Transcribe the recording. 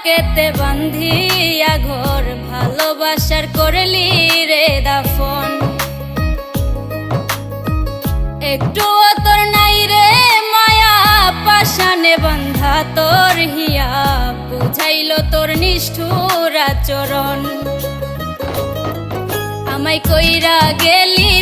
বুকেতে বান্ধিয়া ঘর ভালোবাসার করলি রে দাফন। একটুও তোর নাই রে মায়া পাশানে বান্ধা তোর হিয়া বুঝাইল তোর নিষ্ঠুর আচরণ। আমায় কইরা গেলি